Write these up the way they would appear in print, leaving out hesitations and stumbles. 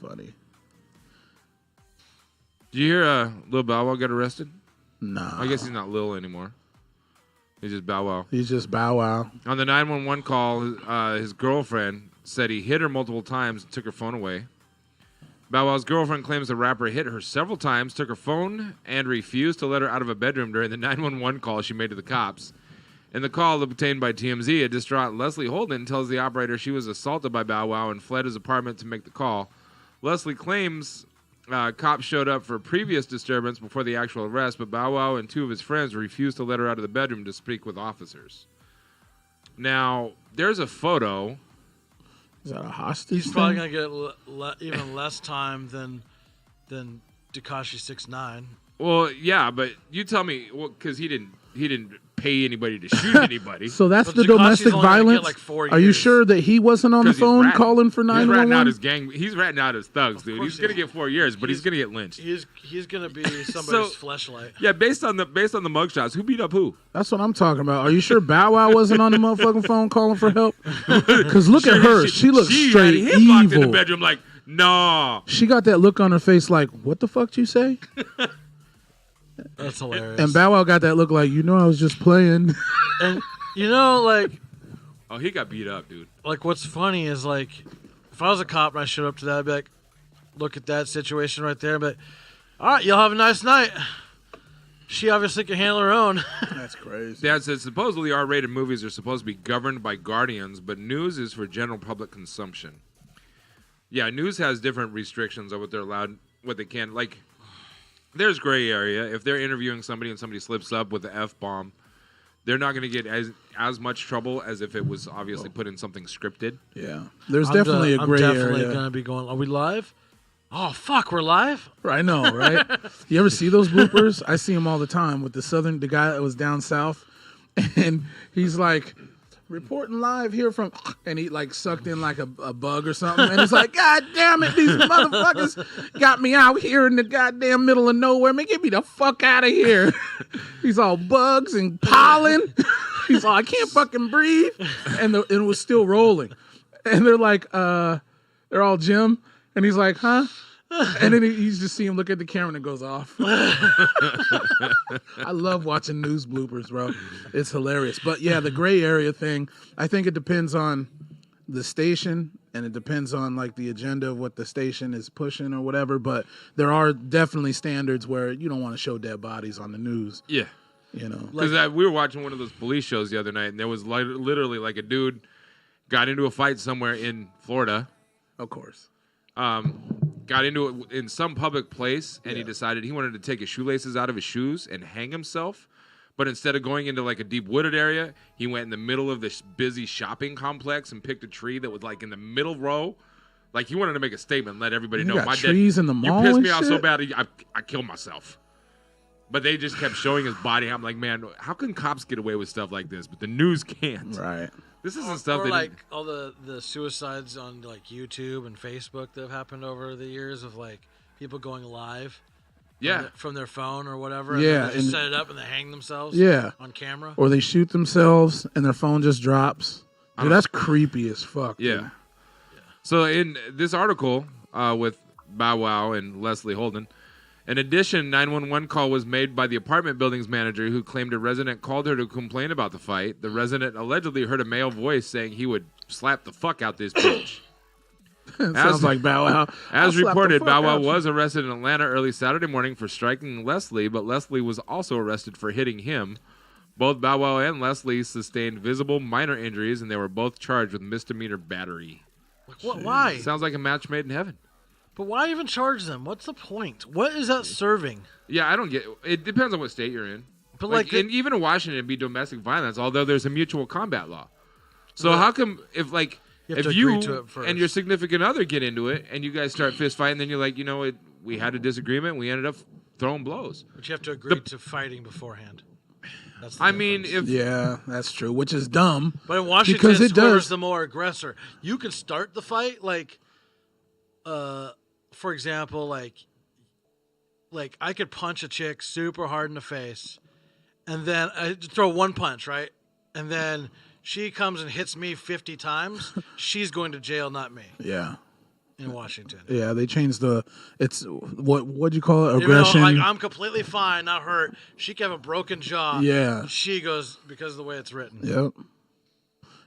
funny. Did you hear Lil Bow Wow got arrested? No. I guess he's not Lil anymore. He's just Bow Wow. He's just Bow Wow. On the 911 call, his girlfriend said he hit her multiple times and took her phone away. Bow Wow's girlfriend claims the rapper hit her several times, took her phone, and refused to let her out of a bedroom during the 911 call she made to the cops. In the call obtained by TMZ, a distraught Leslie Holden tells the operator she was assaulted by Bow Wow and fled his apartment to make the call. Leslie claims cops showed up for a previous disturbance before the actual arrest, but Bow Wow and two of his friends refused to let her out of the bedroom to speak with officers. Now, there's a photo. Is that a hostage? He's probably gonna get even less time than Tekashi 6ix9ine. Well, yeah, but you tell me, because he didn't pay anybody to shoot anybody. So that's But the Tekashi's domestic only gonna get, violence. like, 4 Are you years. sure that he wasn't on the 'Cause he's phone ratting. calling for He's ratting 911? out his gang. He's ratting out his thugs, dude. course He's gonna he get 4 years, but he's gonna get lynched. He's gonna be somebody's fleshlight. Yeah, based on the mugshots, who beat up who? That's what I'm talking about. Are you sure Bow Wow wasn't on the motherfucking phone calling for help? Because look at her. She looks straight had him locked in the evil. bedroom like, no. She got that look on her face like, what the fuck did you say? That's hilarious. And Bow Wow got that look like, I was just playing. And like Oh, he got beat up, dude. what's funny is like, if I was a cop and I showed up to that, I'd be like, look at that situation right there, but all right, y'all have a nice night. She obviously can handle her own. That's crazy. Dad says supposedly R-rated movies are supposed to be governed by guardians, but news is for general public consumption. Yeah, news has different restrictions on what they're allowed, what they can. Like, there's gray area. If they're interviewing somebody and somebody slips up with the F-bomb, they're not going to get as much trouble as if it was obviously put in something scripted. Yeah. There's definitely a gray I'm definitely area. gonna be going. Are we live? Oh fuck, we're live. I know, right? You ever see those bloopers? I see them all the time with the guy that was down south, and he's like reporting live here from, and he like sucked in like a bug or something, and it's like, God damn it, these motherfuckers got me out here in the goddamn middle of nowhere. Man, get me the fuck out of here. He's all bugs and pollen. He's all, I can't fucking breathe, and it was still rolling, and they're like, they're all Jim. And he's like, huh? And then you just see him look at the camera and it goes off. I love watching news bloopers, bro. It's hilarious. But yeah, the gray area thing, I think it depends on the station and it depends on like the agenda of what the station is pushing or whatever. But there are definitely standards where you don't want to show dead bodies on the news. Yeah. Because we were watching one of those police shows the other night, and there was literally like a dude got into a fight somewhere in Florida. Of course. Got into it in some public place, and he decided he wanted to take his shoelaces out of his shoes and hang himself. But instead of going into like a deep wooded area, he went in the middle of this busy shopping complex and picked a tree that was like in the middle row. Like he wanted to make a statement, let everybody know. Got trees in the mall. You pissed and me off shit? so bad, I killed myself. But they just kept showing his body. I'm like, man, how can cops get away with stuff like this, but the news can't? Right. This isn't stuff Or that like all the suicides on like YouTube and Facebook that have happened over the years of like people going live from their phone or whatever. Yeah, And they just set it up and they hang themselves on camera. Or they shoot themselves and their phone just drops. Dude, that's creepy as fuck. Yeah. Dude. So in this article with Bow Wow and Leslie Holden, in addition, 911 call was made by the apartment building's manager who claimed a resident called her to complain about the fight. The resident allegedly heard a male voice saying he would slap the fuck out this bitch. Sounds like Bow Wow. As reported, Bow Wow was arrested in Atlanta early Saturday morning for striking Leslie, but Leslie was also arrested for hitting him. Both Bow Wow and Leslie sustained visible minor injuries, and they were both charged with misdemeanor battery. Like, what? Why? Sounds like a match made in heaven. But why even charge them? What's the point? What is that serving? Yeah, I don't get it. It depends on what state you're in. But and even in Washington, it'd be domestic violence, although there's a mutual combat law. So how come if you and your significant other get into it and you guys start fist fighting, then you're like, we had a disagreement, we ended up throwing blows. But you have to agree to fighting beforehand. That's yeah, that's true, which is dumb. But in Washington, because it whoever's does. the more aggressor. You can start the fight for example, like I could punch a chick super hard in the face, and then I throw one punch, right? And then she comes and hits me 50 times. She's going to jail, not me. Yeah. in Washington. Yeah, they changed it's what'd you call it? Even though, Aggression. like, I'm completely fine, not hurt. She can have a broken jaw. Yeah. She goes because of the way it's written. Yep.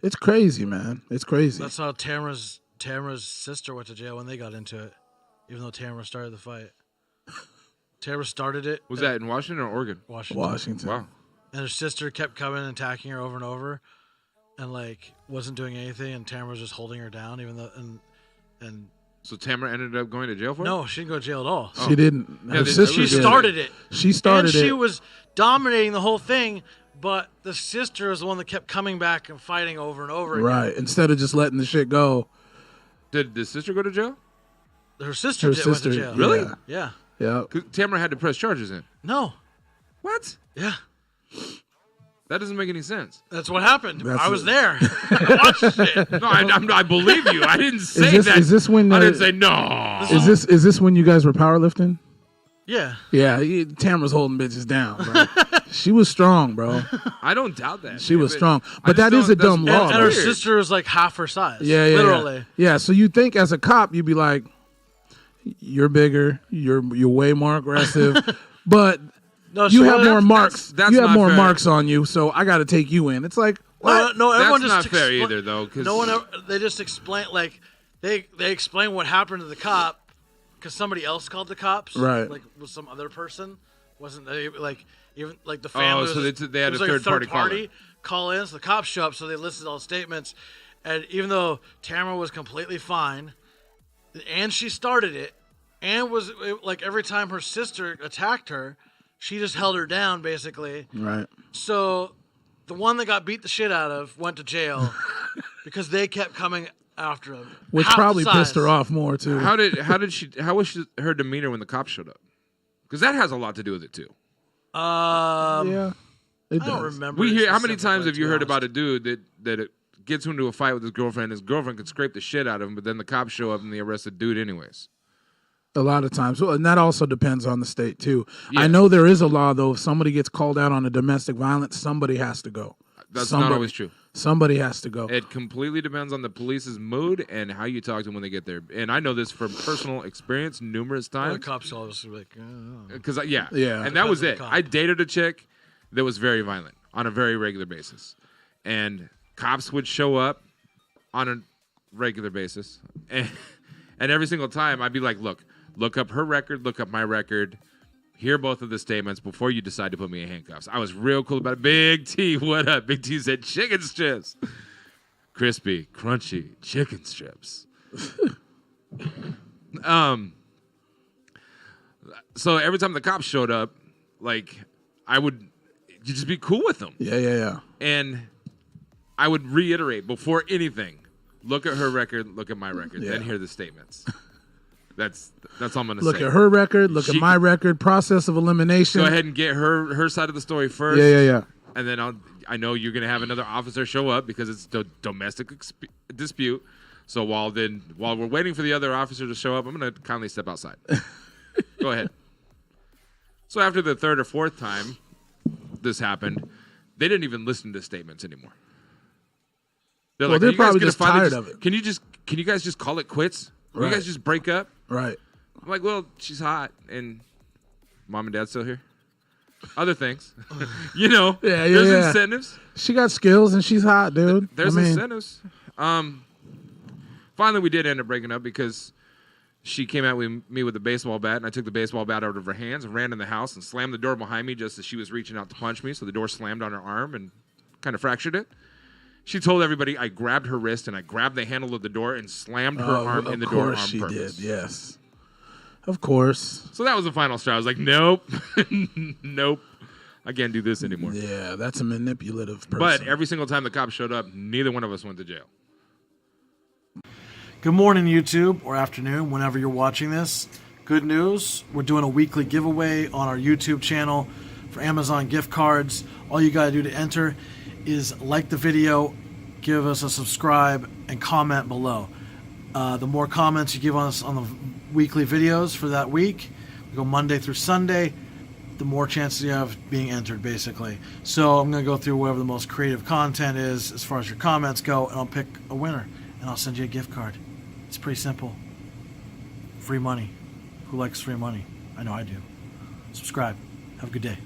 It's crazy, man. It's crazy. That's how Tamara's sister went to jail when they got into it, even though Tamara started the fight. Tamara started it. Was that in Washington or Oregon? Washington. Wow. And her sister kept coming and attacking her over and over, and like wasn't doing anything. And Tamara was just holding her down, even though and. So Tamara ended up going to jail for it? No, she didn't go to jail at all. She didn't. Yeah, Her sister She did. started it. She started and she it. was dominating the whole thing, but the sister is the one that kept coming back and fighting over and over again. Right. Instead of just letting the shit go. Did the sister go to jail? Her sister went to jail. Really? Yeah. Yeah. Yeah. 'Cause Tamara had to press charges in. No. What? Yeah. That doesn't make any sense. That's what happened. That's I was it. there. I watched it. No, I believe you. I didn't say that. Is this when I didn't say no. Is this when you guys were powerlifting? Yeah. Yeah, Tamara's holding bitches down, bro. She was strong, bro. I don't doubt that. She was but strong. I But just that is a don't- dumb that's- law. And though. her weird. sister was like half her size. Yeah, Literally. Yeah, so you think as a cop, you'd be like, you're bigger, you're way more aggressive, but No, you so have what- more marks. that's you have not more fair. marks on you, so I got to take you in. It's like, what? No, everyone That's just not fair either, though. 'Cause no one ever, they just explain like they explain what happened to the cop because somebody else called the cops. Right. Like was some other person. Wasn't they like even like the family? so was, they had it was a like third party call in. So the cops show up. So they listed all the statements, and even though Tamara was completely fine, and she started it, and was like every time her sister attacked her, she just held her down basically. Right. So the one that got beat the shit out of went to jail because they kept coming after him. Which Half the probably pissed size. her off more, too. How was her demeanor when the cops showed up? Because that has a lot to do with it too. Yeah. It I don't does. remember. We it hear how many specifically, times have to you be heard honest. about a dude that gets into a fight with his girlfriend? His girlfriend could scrape the shit out of him, but then the cops show up and they arrest the dude anyways. A lot of times. Well, and that also depends on the state, too. Yeah. I know there is a law, though. If somebody gets called out on a domestic violence, somebody has to go. That's Somebody- not always true. Somebody has to go. It completely depends on the police's mood and how you talk to them when they get there. And I know this from personal experience numerous Well, the times. cops always like, oh. Because yeah, Yeah. and that was Depends it. on the I cop. dated a chick that was very violent on a very regular basis, and cops would show up on a regular basis, and every single time I'd be like, look up her record, look up my record, hear both of the statements before you decide to put me in handcuffs. I was real cool about it. Big T, what up? Big T said chicken strips, crispy, crunchy chicken strips. So every time the cops showed up, like you just be cool with them. Yeah. And I would reiterate before anything, look at her record, look at my record, Yeah. then hear the statements. That's all I'm gonna Look say. at her record, look She- at my record, process of elimination. Go ahead and get her side of the story first. Yeah. And then I know you're gonna have another officer show up because it's a domestic dispute. So while we're waiting for the other officer to show up, I'm gonna kindly step outside. Go ahead. So after the third or fourth time this happened, they didn't even listen to statements anymore. They're Well, like, they're "Are you guys probably gonna just finally tired of it." Can you guys just call it quits? Will Right. you guys just break up? Right. I'm like, well, she's hot, and mom and dad still here. Other things, Yeah, There's yeah. incentives. She got skills and she's hot, dude. There's I mean, incentives. Finally, we did end up breaking up because she came at me with a baseball bat, and I took the baseball bat out of her hands and ran in the house and slammed the door behind me just as she was reaching out to punch me. So the door slammed on her arm and kind of fractured it. She told everybody I grabbed her wrist and I grabbed the handle of the door and slammed her arm in the door on Of course she purpose. did, yes. Of course. So that was the final straw. I was like, nope, nope. I can't do this anymore. Yeah, that's a manipulative person. But every single time the cops showed up, neither one of us went to jail. Good morning, YouTube, or afternoon, whenever you're watching this. Good news, we're doing a weekly giveaway on our YouTube channel for Amazon gift cards. All you got to do to enter is like the video, give us a subscribe, and comment below. The more comments you give us on the weekly videos for that week, we go Monday through Sunday, the more chances you have being entered, basically. So I'm going to go through whatever the most creative content is as far as your comments go, and I'll pick a winner, and I'll send you a gift card. It's pretty simple. Free money. Who likes free money? I know I do. Subscribe. Have a good day.